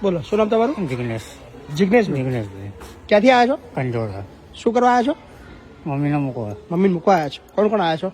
બોલો શું નામ તમારું? જિગ્નેશ. જિગ્નેશ જિગ્નેશભાઈ ક્યાંથી આવ્યા છો? કંજોડા. શું કરવા આવ્યા છો? મમ્મીને મૂકવા. મમ્મીને મૂકવા આવ્યા છો? કોણ કોણ આવ્યા છો?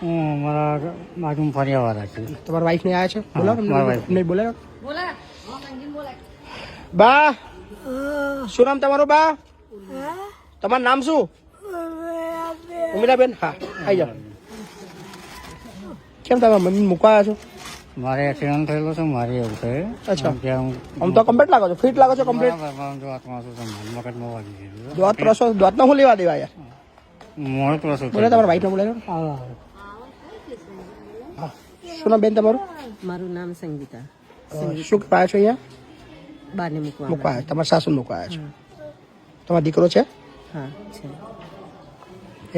હું મારા બાજુમાં ફર્યાવાળા છે. તમારા વાઈફ ને આવ્યા છે? બોલો મારા wife. નહીં બોલે બા શું નામ તમારું બા? તમારું નામ શું? ઉમિરાબેન. હા આવી જાઓ. કેમ તમે મમ્મી મૂકવા આવ્યા છો? મારે એક્સિડન્ટ થયેલો છે, મારે એવું છે. અચ્છા. ત્યાં આમ તો કમ્પ્લીટ લાગો છો, ફિટ લાગો છો કમ્પ્લીટ. મગજમાં વાગી ગયું. દોત ત્રસો દોતનો શું લેવા દેવા યાર? મોડું ત્રસો બોલે તમારા વાઈફ ને બોલે શું નામ બેન તમારું? મારું નામ સંગીતા. શું કરવા આવ્યા છો અહીંયા? બાને મૂકવા. મૂકવા આવ્યા તમારા સાસુ મૂકવા આવ્યા છો? તમારો દીકરો છે? હા છે.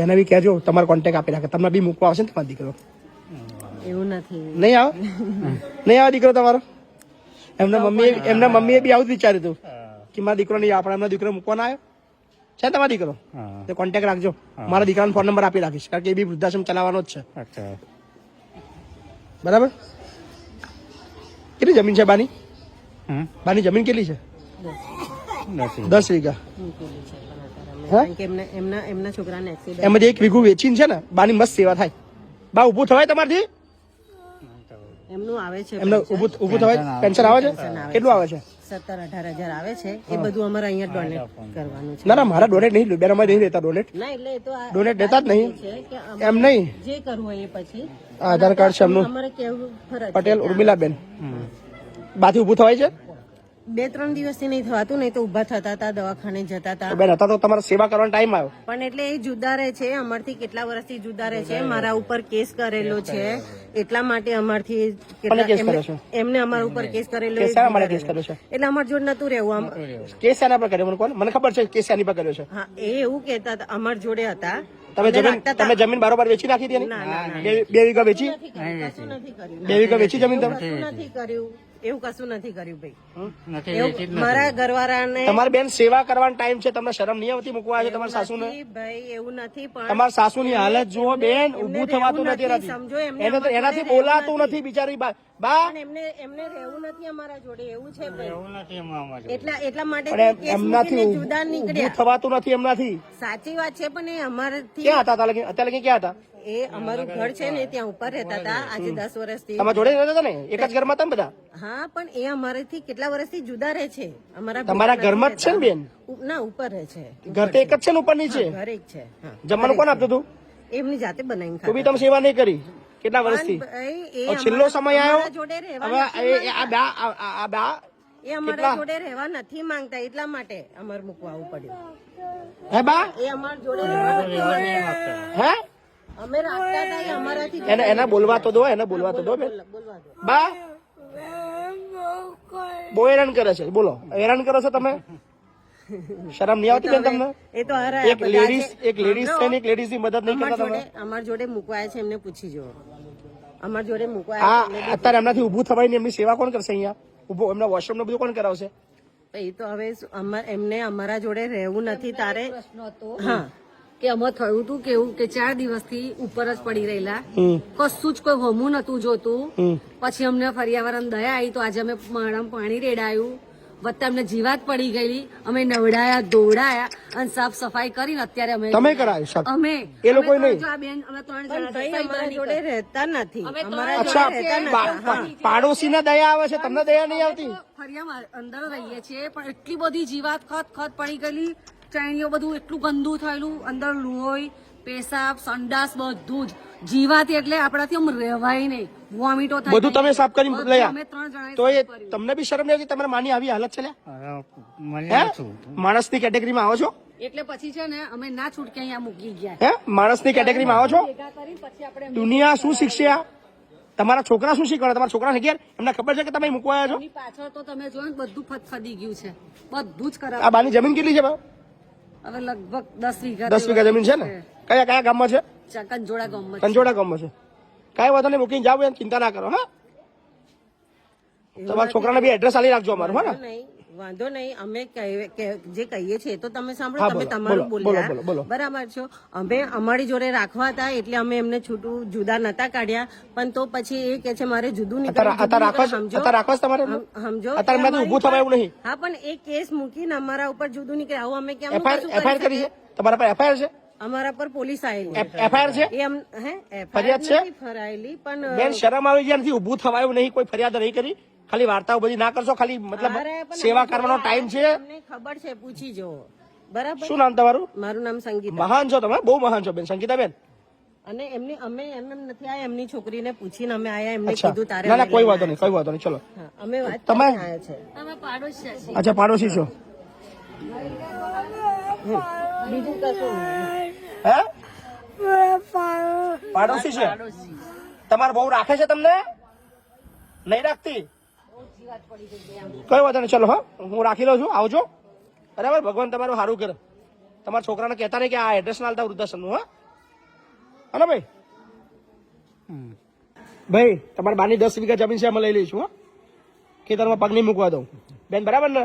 એને બી કહેજો તમારો કોન્ટેક્ટ આપી રાખે, તમને બી મૂકવા આવશે ને તમારો દીકરો. એવું નથી. નહીં આવે? નહીં આવે દીકરો તમારો? એમના મમ્મીએ બી આવું જ વિચાર્યું હતું કે મારા દીકરો નહીં આપણે એમના દીકરો મૂકવાનો આવ્યો છે તમારો દીકરો. તો કોન્ટેક્ટ રાખજો, મારા દીકરાનો ફોન નંબર આપી રાખીશ, કારણ કે એ બી વૃદ્ધાશ્રમ ચલાવવાનો જ છે. અચ્છા. બરાબર. કેટલી જમીન છે બાની? બાની જમીન કેટલી છે? 10 વીઘા. મૂકેલી છે પણ અત્યારે કારણ કે એમના છોકરાને એક્સિડન્ટ. એમાંથી 1 વીઘું વેચીને છે ને બાની મસ્ત સેવા થાય. બા ઊભું થવાય તમારથી? એમનું આવે છે. એમને ઊભું થવાય? પેન્શન આવે છે? કેટલું આવે છે? 17-18 હજાર આવે છે. એ બધું અમારે અહીંયા ડોનેટ કરવાનું છે. ના ના મારા ડોનેટ નહીં, બેન અમારે નહીં રહેતા ડોનેટ. ના એટલે એ તો ડોનેટ દેતા જ નહીં છે કે એમ નહીં. જે કરવું હોય એ પછી આધાર કાર્ડ છે એમનું. અમારે કેવું ફરજ છે. પટેલ ઉર્મિલાબેન. બાથી ઊભું થવાય છે? 2-3 દિવસથી નહીં થવાતું, નહીં તો ઊભા થતા હતા, દવાખાને જતા હતા. તો બેન હતા તો તમારે સેવા કરવાનો ટાઈમ આવ્યો. પણ એટલે એ જુદા રહે છે, અમારથી કેટલા વર્ષથી જુદા રહે છે. મારા ઉપર કેસ કરેલો છે, એટલા માટે અમારથી કેસ કર્યો છે? એમને અમારા ઉપર કેસ કરેલો. કેસ શાના માટે કેસ કર્યો છે? એટલે અમાર જોડે નતું રહેવું. કેસ શાના પર કર્યો મને કોણ? મને ખબર છે કેસ શાની પર કર્યો છે. હા એ એવું કેતા હતા, અમાર જોડે હતા. તમે જમીન બારોબાર વેચી નાખી હતી એની? 2 વીઘા વેચી? કશું નથી કર્યું. 2 વીઘા વેચી જમીન તમે? કશું નથી કર્યું, એવું કશું નથી કર્યું ભાઈ. નથી એવું મારા ઘરવાળાને તમારી બેન સેવા કરવાનો ટાઈમ છે, તમને શરમ નહીં આવતી મૂકવા આવે છે તમારા સાસુને? નથી ભાઈ, એવું નથી. પણ તમારા સાસુની હાલત જુઓ બેન, ઊભું થવાતું નથી સમજો એમને. એનાથી બોલાતું નથી બિચારી બા. પણ એમને રહેવું નથી અમારા જોડે, એવું છે ભાઈ. એવું નથી એમાં અમારે. એટલા માટે પણ કેસ એમનાથી મૂકીને જુદા ઊભું નીકળ્યા. થવાતું નથી એમનાથી. સાચી વાત છે, પણ એ અમારાથી ક્યાં હતા અત્યારે લગી ક્યાં હતા? એ અમારું ઘર છે ને ત્યાં ઉપર રહેતા હતા આજે 10 વર્ષથી. તમારા જોડે રહેતા હતા ને? એક જ ઘરમાં હતા ને બધા? હા પણ એ અમારાથી કેટલા વર્ષથી જુદા રહે છે. તમારા ઘરમાં જ છે ને બેન? ના ઉપર રહે છે. ઘર તો એક જ છે ને ઉપર નીચે? ઘર એક છે. હા. જમવાનું કોણ આપતું હતું? એમની જાતે બનાવીને તો બી તમે સેવા નહીં કરી કેટલા વર્ષથી? છેલ્લો સમય આવ્યો જોડે રહેવા હવે આ બા એ અમારા જોડે રહેવા નથી માંગતા, એટલા માટે અમારે મૂકવા આવવું પડ્યું. હે બા? એ અમારા જોડે રહેવા નથી માંગતા. હે અમે રાખતા હતા એ અમારાથી એને બોલવા તો દો, એને બોલવા તો દો બેન. બોલવા દો. બા બહુ હેરાન કરે છે. બોલો હેરાન કરો છો તમે? શરમ નહીં આવતી બેન તમને? એ તો એક લેડીઝ થઈને એક લેડીઝ ની મદદ નહીં કરતા તમે? અમારા જોડે મૂકવાયા છે, એમને પૂછી જો. અમારા જોડે આ મૂકવાયા છે. અત્યારે એમનાથી ઊભું થવાય ને એમની સેવા કોણ કરશે અહીંયા? ઊભો એમના વોશરૂમ ને બધું કોણ કરાવશે? એ તો હવે એમને અમારા જોડે રહેવું નથી તારે. હા કે અમે થયું હતું કેવું કે 4 દિવસથી ઉપર જ પડી રહેલા, કશું જ કોઈ હોમું નતું જોતું. પછી અમને ફરિયાવાળાને દયા આવી તો આજે અમે માળામાં પાણી રેડાયું, વત્તા અમને જીવાત પડી ગયેલી, અમે નવડાયા ધોવડાયા અને સાફ સફાઈ કરીને અત્યારે અમે તમે કરાવી અમે એ લોકો નહીં? જો આ બેન અમે 3 ભાઈ જણા અમારા જોડે રહેતા નથી. અમારા અચ્છા જોડે રહેતા નથી. પાડોશી ના દયા આવે છે, તમને દયા નહીં આવતી? ફરિયા અંદર રહીએ છીએ પણ એટલી બધી જીવાત ખત પડી ગયેલી, ચાઈણીઓ બધું એટલું ગંદુ થયેલું, અંદર લોહી પેશાબ સંડાસ બધું જ જીવાત, એટલે આપણાથી આમ રહેવાય નહીં, વોમિટો થાય. બધું તમે સાફ કરી લઈ અમે 3 જણાએ તો એ તમને બી શરમ નહીં આવતી? તમારા માની આવી હાલત છે મને છું. માણસની કેટેગરીમાં આવો છો? એટલે પછી છે ને અમે ના છૂટકે અહીંયા મૂકી ગયા. હે માણસની કેટેગરીમાં આવો છો? ભેગા કરી પછી આપણે દુનિયા શું શીખશે? તમારા છોકરા શું શીખવાડે? તમારા છોકરાને ઘેર એમને ખબર છે કે તમે મૂકવા આવ્યા છો? એની પાછળ તો તમે જોયું ને બધું ફદફદી ગયું છે, બધું જ ખરાબ. આ બાની જમીન કેટલી છે? હવે લગભગ 10 વીઘા 10 વીઘા જમીન છે ને? કયા કયા ગામમાં છે? કંજોડા ગામમાં. કંજોડા ગામમાં છે. કઈ વાંધો નહીં, મૂકીને જાવ, એમ ચિંતા ના કરો. હા તમારા છોકરાને બી એડ્રેસ આલી રાખજો અમારું. હા ને? નહીં વાંધો નહીં, અમે જે કહીએ છીએ તો તમે સાંભળો, હા, તમે બોલો, તમારું બોલો, બોલ્યા, બોલો. બરાબર છો. અમે અમારી જોડે રાખવા હતા એટલે અમે એમને છૂટું જુદા નતા કાઢ્યા, પણ તો પછી એ કે છે મારે જુદું નીકળવું, અત્યારે રાખવા તમારે સમજો. અત્યારે મેં ઊભું થવા એવું નહીં. હા, પણ એ કેસ મૂકીને અમારા ઉપર જુદું નીકળે, આવું અમે કેમ એફઆઈઆર કરી છે તમારા પર? એફઆઈઆર છે? અમારા પર પોલીસ આવેલી, એફઆઈઆર છે? ફરિયાદ છે? ફરાયેલી, પણ બેન શરમ આવી ગયા નથી? ઊભું થવાયું નહીં, કોઈ ફરિયાદ નહીં કરી, ખાલી વાર્તાઓ બધી ના કરશો, ખાલી મતલબ સેવા કરવાનો ટાઈમ છે. અમને ખબર છે, પૂછી જો. બરાબર. શું નામ તમારું? મારું નામ સંગીતા. મહાન છો તમે, બહુ મહાન છો બેન, સંગીતા બેન. અને એમની અમે એમ નથી આયા, એમની છોકરીને પૂછીને અમે આયા, એમને અચ્છા, કીધું તારે ના ના કોઈ વાંધો નહીં, કોઈ વાંધો નહીં, ચલો. હા, અમે વાત તમે? કરીને આયા છે. અમે પાડોશી છીએ. અચ્છા, પાડોશી છો? બીજું કશું નહીં. હે? પાડોશી છે? તમારા બહુ રાખે છે તમને? નહીં રાખતી? કઈ વાંધો નહીં, ચલો. હા, હું રાખી લઉં છું, આવજો. બરાબર, ભગવાન તમારું સારું કરે. તમારા છોકરાને કહેતા નહીં કે આ એડ્રેસ ના આલતા વૃદ્ધાશ્રમનું. હા, હલો ભાઈ. ભાઈ, તમારી બાની 10 વીઘા જમીન છે, અમે લઈ લઈશું. હા, ખેતરમાં પગ નહીં મૂકવા દઉં બેન, બરાબર ને?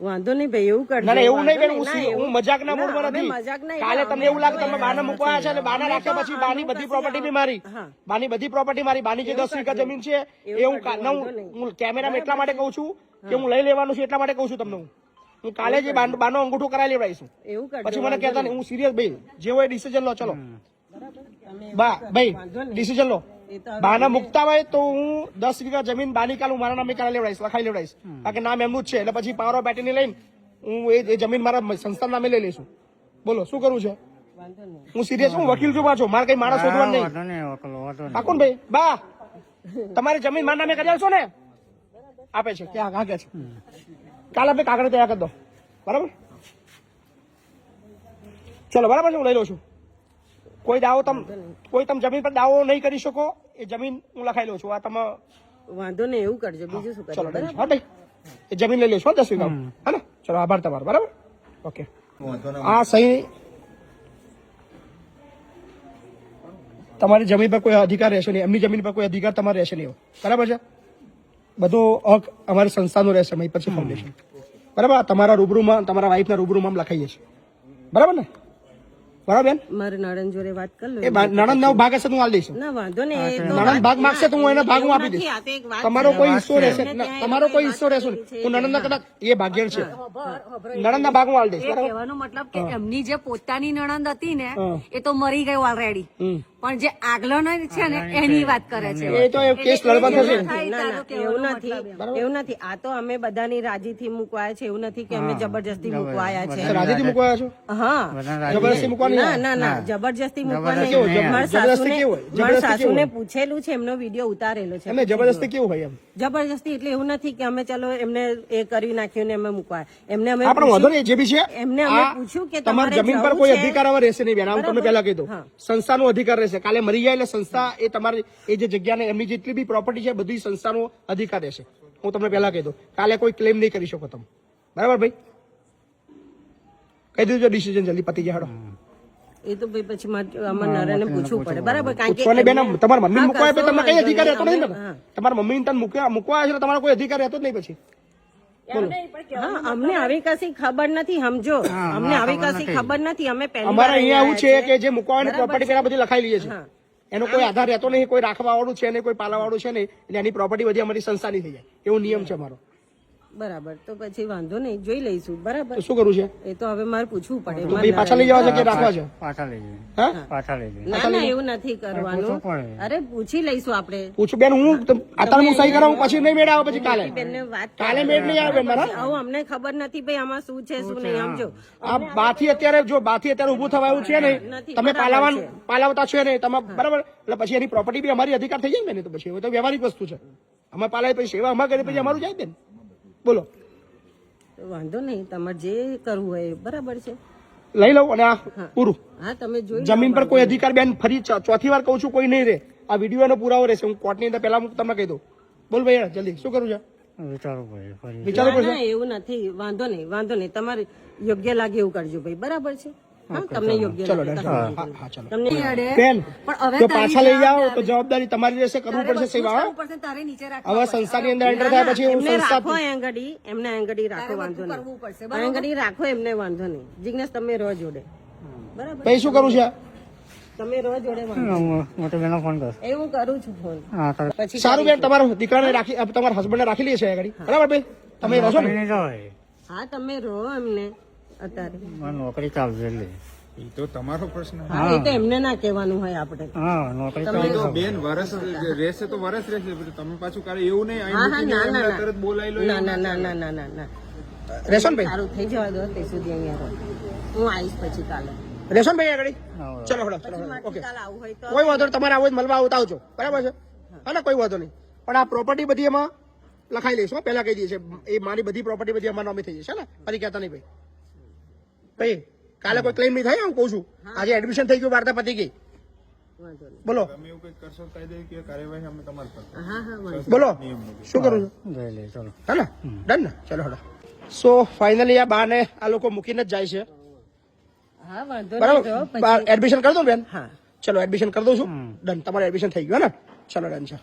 વાંધો નહીં ભાઈ, એવું કરજો. ના ના, એવું નહીં બેન, વાંધો નહીં, હું મજાક ના મૂડમાં અમે નથી. મજાક નહીં. કાલે તમને એવું લાગે તમે બાના મૂકવા છે, બાના રાખ્યા પછી બાની બધી પ્રોપર્ટી બી મારી, બાની બધી પ્રોપર્ટી મારી, બાની જે 10 વીઘા જમીન છે એ હું કેમેરામાં એટલા માટે કઉ છું કે હું લઈ લેવાનું છું, એટલા માટે કઉ છું તમને. હું કાલે જે બાનો અંગૂઠો કરાવી લેવડાવીશું, એવું કરજો. પછી મને કહેતા નહીં. હું સિરિયસ ભાઈ, જે હોય ડિસિઝન લો. ચલો બા ભાઈ, ડિસિઝન લો. બાના મુકતા હોય તો હું 10 વીઘા જમીન બાની કાલ હું મારા નામે કરાવી લેવડાવીશ, લખાઈ લેવડાવીશ, કારણ કે નામ એમનું જ છે. એટલે પછી પાવર ઓફ એટર્ની લઈને હું એ જમીન મારા સંસ્થા નામે લઈ લઈશું. બોલો શું કરવું છે? હું સિરિયસ, હું વકીલ છું પાછો, મારે કઈ માણસ શોધવાનું નહીં. પાકુન ભાઈ, બા તમારી જમીન મારા નામે કરી આવશો ને? આપે છે, ક્યાં કાકે છે? કાલે આપણે કાગળ તૈયાર કરી દો, બરાબર? ચલો, બરાબર છે, હું લઈ લઉં છું. કોઈ તમે જમીન પર દાવો નહીં કરી શકો, એ જમીન હું લખાઈ લઉં છું. આ તમે વાંધો નહીં, એવું કરજો. બીજું શું કરજો? ચલો, હા ભાઈ, એ જમીન લઈ લઈશું 10 વીઘા. હા ને? ચલો, આભાર તમારો. બરાબર, ઓકે. આ સહી તમારી જમીન પર કોઈ અધિકાર રહેશે નહીં, એમની જમીન પર કોઈ અધિકાર તમારે રહેશે નહીં, બરાબર છે? બધો હક અમારી સંસ્થાનો રહેશે, પછી ફાઉન્ડેશન. બરાબર, તમારા રૂબરૂમાં, તમારા વાઈફના રૂબરૂમાં લખાઈએ છીએ, બરાબર ને? બરાબર બેન? મારે નણંદ જોડે વાત કરી લો. એ નણંદ નો ભાગ હશે તો હું આલી દઈશ. ના વાંધો નહીં, નણંદ ભાગ માંગશે તો હું એના ભાગ હું આપી દઈશ. તમારો કોઈ હિસ્સો રહેશે, તમારો કોઈ હિસ્સો રહેશે નહીં. હું નણંદ કદાચ એ ભાગ્ય છે, નણંદ ના ભાગ હું આલી દઈશ. બરાબર, કહેવાનો મતલબ કે એમની જે પોતાની નણંદ હતી ને એ તો મરી ગઈ ઓલરેડી, પણ જે આગલો છે ને એની વાત કરે છે. એ તો કેસ લડવા થશે. એવું નથી. આ તો અમે બધાની રાજીથી મૂકવાયા છે, એવું નથી કે અમે જબરજસ્તી મૂકવાયા છે. રાજીથી મૂકવાયા છો? હા, જબરદસ્તી મૂકવાની? ના, જબરજસ્તી મૂકવાની. મારા સાસુને પૂછેલું છે, એમનો વિડીયો ઉતારેલો છે. એમને જબરદસ્તી કેવું હોય? એમ જબરજસ્તી એટલે એવું નથી કે અમે ચલો એમને એ કરી નાખ્યું ને અમે મૂકવાય. એમને અમે આપણે વાંધો નહીં, જે બી છે એમને અમે પૂછ્યું કે તમારી જમીન પર કોઈ અધિકાર હવે રહેશે નહીં બેન. હું તમને પહેલા કીધું, સંસ્થાનો અધિકાર રહેશે. કાલે મરી જાય એટલે સંસ્થા એ તમારી એ જે જગ્યાને એમની જેટલી બી પ્રોપર્ટી છે બધી સંસ્થાનો અધિકાર રહેશે. હું તમને પહેલા કીધું, કાલે કોઈ ક્લેમ નહીં કરી શકો તમે. બરાબર ભાઈ? કહી દીધું ડિસિઝન જલ્દી પતી જાય. એ તો ભાઈ પછી અમારા નરેને પૂછવું પડે, બરાબર? કારણ કે બેન તમારા મમ્મી મૂકવા આપે તમને કઈ અધિકાર રહેતો નહીં ને? તમારા મમ્મી તને મૂકવા આવે છે તમારો કોઈ અધિકાર રહેતો જ નહીં પછી. હા, અમને આવી કશી ખબર નથી, સમજો. અમને આવી કશી ખબર નથી. અમે પહેલી અમારે અહીંયા એવું છે કે જે મૂકવાની પ્રોપર્ટી પેલા બધી લખાઈ લઈએ છીએ, એનો કોઈ આધાર રહેતો નહીં, કોઈ રાખવા વાળું છે નહીં, કોઈ પાલવા વાળું છે નહીં, એટલે એની પ્રોપર્ટી બધી અમારી સંસ્થાની થઈ જાય, એવો નિયમ છે અમારો. બરાબર, તો પછી વાંધો નહીં, જોઈ લઈશું. બરાબર, શું કરવું છે? એ તો હવે મારે પૂછવું પડે. પાછા લઈ જવા છે કે રાખવા છે? પાછા લઈ જઈએ. હા, પાછા લઈ જઈએ. ના ના, એવું નથી કરવાનું. અરે પૂછી લઈશું આપણે. પૂછું બેન, હું અત્યારે હું સહી કરાવું પછી નહીં મેળ આવે પછી કાલે. બેનને વાત કાલે મેળ નહીં આવે બેન મારા. આવું અમને ખબર નથી ભાઈ આમાં શું છે શું નહીં, સમજો. આ બાથી અત્યારે ઉભું થવાયું છે નહીં, તમે પાલાવતા છો નહીં તમે, બરાબર? એટલે પછી એની પ્રોપર્ટી બી અમારી અધિકાર થઈ જાય ને. તો પછી તો વ્યવહારિક વસ્તુ છે. અમે પાલાવી પછી સેવા અમારે કરી પછી અમારું જાય બેન. બોલો, વાંધો નહીં, તમારે જે કરવું હોય બરાબર છે, લઈ લઉં અને આ પૂરું. હા, તમે જોઈ જમીન પર કોઈ અધિકાર બેન, ફરી ચોથી વાર કહું છું, કોઈ નહીં રે. આ વિડીયો એનો પુરાવો રહેશે. હું કોર્ટની અંદર પહેલા તમને કહી દઉં. બોલ ભાઈ, જલ્દી શું કરું છે? વિચારવું પડે. વિચારો ના, એવું નથી. વાંધો નહીં, તમારે યોગ્ય લાગે એવું કરજો ભાઈ, બરાબર છે? હા તમને યોગ્ય ચલો લાગે. ડન હા હા ચલો તમને અડે. બેન પણ હવે જો તારી પાછા લઈ જાઓ તો જવાબદારી. જવાબદારી તમારી રહેશે, કરવું તારે પડશે બધું જ સેવા કરવું પડશે, તારે નીચે રાખવું હવે પડશે. સંસ્થાની અંદર એન્ટર થાય પછી હું એમને રાખો સંસ્થા આંગળી, એમને આંગળી રાખો, તારે વાંધો બધું કરવું પડશે, નહીં. બરાબર? આંગળી રાખો, એમને વાંધો નહીં. જિજ્ઞેશ તમે રહો જોડે, બરાબર? પછી શું કરું છે તમે રહો જોડે, વાંધો નહીં. મોટી બેનો ફોન કર. એ હું કરું છું ફોન. હા તારે પછી સારું બેન, તમારા દીકરાને રાખી તમારા હસબન્ડને રાખી લઈએ છે આગળ, બરાબર બેન? તમે રહો છો ને? નહીં જવાય. હા તમે રહો એમને અત્યારે. મારે નોકરી ચાલશે એટલે. એ તો તમારો પ્રશ્ન. હા એ તો એમને ના કહેવાનું હોય આપણે. હા નોકરી એ ચાલશે. તો બેન વરસ રહેશે તો વરસ રહેશે, પછી તમે પાછું કાલે એવું નહીં હા હા આઈ ના ના મૂકીને તરત બોલાવી લો. ના ના ના ના ના ના ના રહેશો ને ભાઈ? સારું થઈ જવા દો તે સુધી અહીંયા રહો. હું આવીશ પછી કાલે. રહેશો ને ભાઈ આગળ? હા. ચલો હળો, ચલો પછી હળો. મારથી ઓકે, કાલે આવું હોય તો કોઈ વાંધો નહીં, તમારે આવો જ મળવા આવતા આવજો, બરાબર છે? હા ને, કોઈ વાંધો નહીં. પણ આ પ્રોપર્ટી બધી એમાં લખાઈ લઈશું, પહેલા કહી દઈએ છે. એ મારી બધી પ્રોપર્ટી બધી અમારા નામે થઈ જશે ને, ફરી કહેતા નહીં ભાઈ. ભાઈ કાલે કોઈ ક્લેમ નહીં થાય, હું કહું છું. આજે એડમિશન થઈ ગયું, વાર્તા પતી ગઈ. વાંધો નહીં. બોલો તમે એવું કંઈક કરશો કાયદે કાર્યવાહી અમે તમારી પર હા હા વાંધો બોલો શું કરું છું? જઈ લે ચલો. હે ને, ડન ને? ચલો હળો. સો ફાઇનલી આ બાને આ લોકો મૂકીને જ જાય છે, હા વાંધો નહીં. રહો બરાબર? પછી એડમિશન કરી દઉં બેન? હા ચલો એડમિશન કરી દઉં છું. ડન, તમારું એડમિશન થઈ ગયું હે ને? ચલો ડન છે.